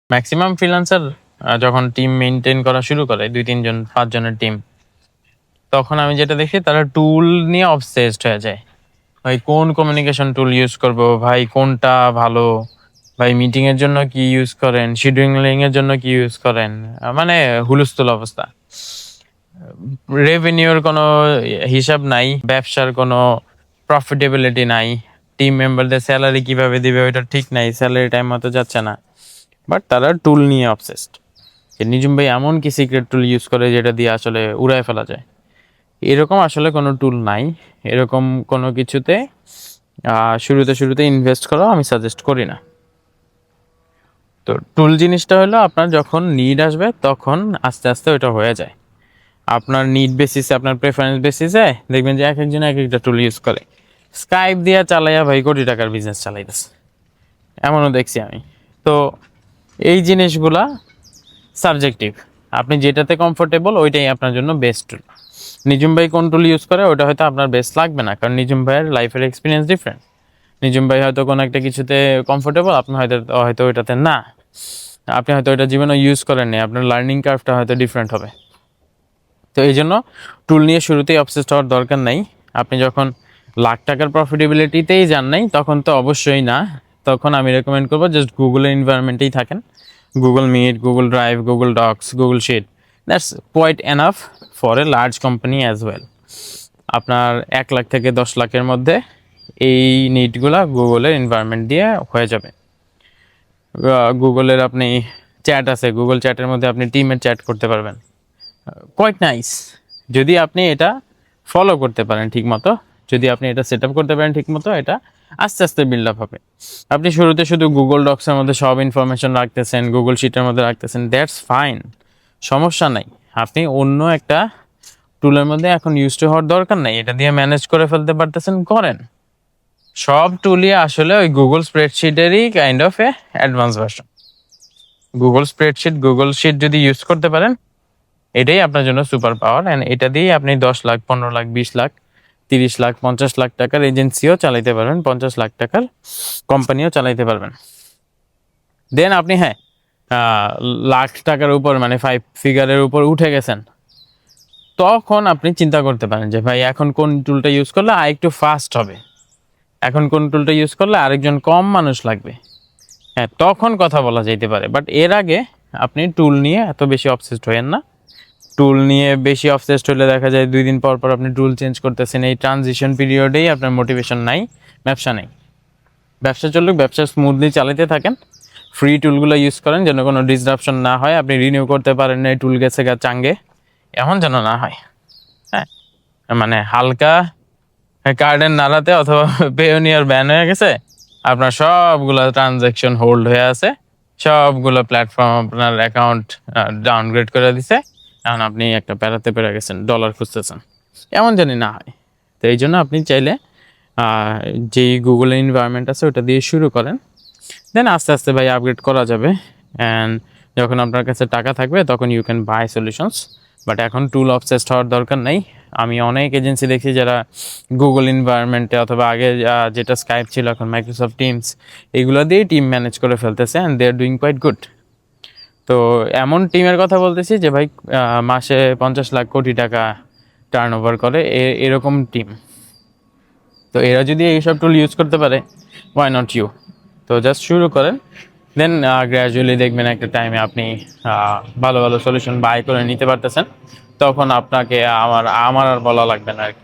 Maximum freelancer যখন team maintain করা শুরু করে 2-3 জন 5 জনের টিম, তখন আমি যেটা দেখি তারা টুল নিয়ে অবসেসড হয়ে যায়। ভাই কোন কমিউনিকেশন টুল ইউজ করব, ভাই কোনটা ভালো, ভাই মিটিং এর জন্য কি ইউজ করেন, শিডিউলিং এর জন্য কি ইউজ করেন, মানে হুলস্থুল অবস্থা। রেভিনিউর কোনো হিসাব নাই, ব্যবসার কোনো প্রফিটেবিলিটি নাই, টিম মেম্বারদের স্যালারি কিভাবে দিবে ওইটা ঠিক নাই, স্যালারি টাইম মতো যাচ্ছে না। বাট তারা টুল নিয়ে অবসেসড। নিজুম ভাই এমন কি সিক্রেট টুল ইউজ করে যেটা দিয়ে আসলে উড়ায় ফেলা যায়? এরকম আসলে কোনো টুল নাই। এরকম কোনো কিছুতে শুরুতে ইনভেস্ট করা আমি সাজেস্ট করি না। তো টুল জিনিসটা হলো আপনার যখন নিড আসবে তখন আস্তে আস্তে ওইটা হয়ে যায়। আপনার নিড বেসিসে, আপনার প্রেফারেন্স বেসিসে দেখবেন যে এক একজন এক একটা টুল ইউজ করে। স্কাইপ দিয়া চালাইয়া ভাই কোটি টাকার বিজনেস চালাইতেছে, এমনও দেখছি আমি। তো এই জিনিসগুলা সাবজেক্টিভ। আপনি যেটাতে কমফোর্টেবল ওইটাই আপনার জন্য বেস্ট টুল। নিজুম ভাই কোন টুল ইউজ করে ওটা হয়তো আপনার বেস্ট লাগবে না, কারণ নিজুম ভাইয়ের লাইফের এক্সপিরিয়েন্স ডিফারেন্ট। নিজুম ভাই হয়তো কোনো একটা কিছুতে কমফোর্টেবল, আপনি হয়তো হয়তো ওইটাতে না। আপনি হয়তো ওইটা জীবনে ইউজ করেননি, আপনার লার্নিং কার্ভটা হয়তো ডিফারেন্ট হবে। তো এই জন্য টুল নিয়ে শুরুতেই অবসেসড হওয়ার দরকার নাই। আপনি যখন লাখ টাকার প্রফিটেবিলিটিতেই যান নাই তখন তো অবশ্যই না। তখন আমি রেকমেন্ড করবো জাস্ট গুগলের এনভায়রনমেন্টেই থাকেন। Google Meet, Google Drive, Google Docs, Google Sheet, that's quite enough for a large company as well. আপনার 1 লাখ থেকে 10 লাখের মধ্যে এই নিডগুলা গুগলের এনভায়রনমেন্ট দিয়ে হয়ে যাবে। গুগলের আপনি চ্যাট আছে, গুগল চ্যাটের মধ্যে আপনি টিমের চ্যাট করতে পারবেন। Quite nice. যদি আপনি এটা ফলো করতে পারেন ঠিক মতো, যদি আপনি এটা সেট আপ করতে পারেন ঠিক মতো, এটা আস্তে আস্তে বিল্ড আপ হবে। আপনি শুরুতে শুধু গুগল ডক্সের মধ্যে সব ইনফরমেশন রাখতেছেন, গুগল শিটের মধ্যে রাখতেছেন, দ্যাটস ফাইন, সমস্যা নাই। আপনি অন্য একটা টুলের মধ্যে এখন ইউজ টু হওয়ার দরকার নাই, এটা দিয়ে ম্যানেজ করে ফেলতে পারতেছেন, করেন। সব টুলই আসলে ওই গুগল স্প্রেডশিটেরই kind of a advance version. Google spreadsheet, Google sheet যদি ইউজ করতে পারেন, এটাই আপনার জন্য সুপার পাওয়ার। অ্যান্ড এটা দিয়েই আপনি 10 লাখ, 15 লাখ, 20 লাখ, 30 লাখ, 50 লাখ টাকার এজেন্সিও চালাইতে পারবেন, 50 লাখ টাকার কোম্পানিও চালাইতে পারবেন। দেন আপনি লাখ টাকার উপর মানে 5 ফিগারের উপর উঠে গেছেন, তখন আপনি চিন্তা করতে পারেন যে ভাই এখন কোন টুলটা ইউজ করলে আর একটু ফাস্ট হবে, এখন কোন টুলটা ইউজ করলে আরেকজন কম মানুষ লাগবে। হ্যাঁ, তখন কথা বলা যাইতে পারে। বাট এর আগে আপনি টুল নিয়ে এত বেশি অবসেসড হইয়েন না। টুল নিয়ে বেশি অবসেসড হলে দেখা যায় 2 দিন পর পর আপনি টুল চেঞ্জ করতেছেন। এই ট্রানজিশন পিরিয়ডেই আপনার মোটিভেশন নাই, ব্যবসা নেই। ব্যবসা চলুক, ব্যবসা স্মুথলি চালাতে থাকেন। ফ্রি টুলগুলো ইউজ করেন যেন কোনো ডিসরাপশন না হয়, আপনি রিনিউ করতে পারেন না, টুল গেছে গা চাঙ্গে, এমন যেন না হয়। হ্যাঁ, মানে হালকা কার্ডের নাড়াতে অথবা পেওনিয়ার ব্যান হয়ে গেছে, আপনার সবগুলো ট্রানজ্যাকশন হোল্ড হয়ে আছে, সবগুলো প্ল্যাটফর্ম আপনার অ্যাকাউন্ট ডাউনগ্রেড করে দিছে, এখন আপনি একটা প্যারাতে পেরে গেছেন, ডলার খুঁজতেছেন, এমন জানি না হয়। তো এই জন্য আপনি চাইলে যেই গুগলের এনভায়রনমেন্ট আছে ওটা দিয়ে শুরু করেন, দেন আস্তে আস্তে ভাই আপগ্রেড করা যাবে। অ্যান্ড যখন আপনার কাছে টাকা থাকবে তখন you can buy solutions. But এখন টুল অবসেসড হওয়ার দরকার নেই। আমি অনেক এজেন্সি দেখছি যারা গুগল এনভায়রনমেন্টে অথবা আগে যেটা স্কাইপ ছিল এখন মাইক্রোসফট টিমস, এগুলো দিয়েই টিম ম্যানেজ করে ফেলতেছে and they are doing quite good. তো এমন টিমের কথা বলতেছি যে ভাই মাসে 50 লাখ কোটি টাকা টার্ন ওভার করে, এরকম টিম। তো এরা যদি এইসব টুল ইউজ করতে পারে, ওয়াই নট ইউ? তো জাস্ট শুরু করেন, দেন গ্র্যাজুয়ালি দেখবেন একটা টাইমে আপনি ভালো ভালো সলিউশন বাই করে নিতে পারতেছেন। তখন আপনাকে আমার আর বলা লাগবে না আর কি।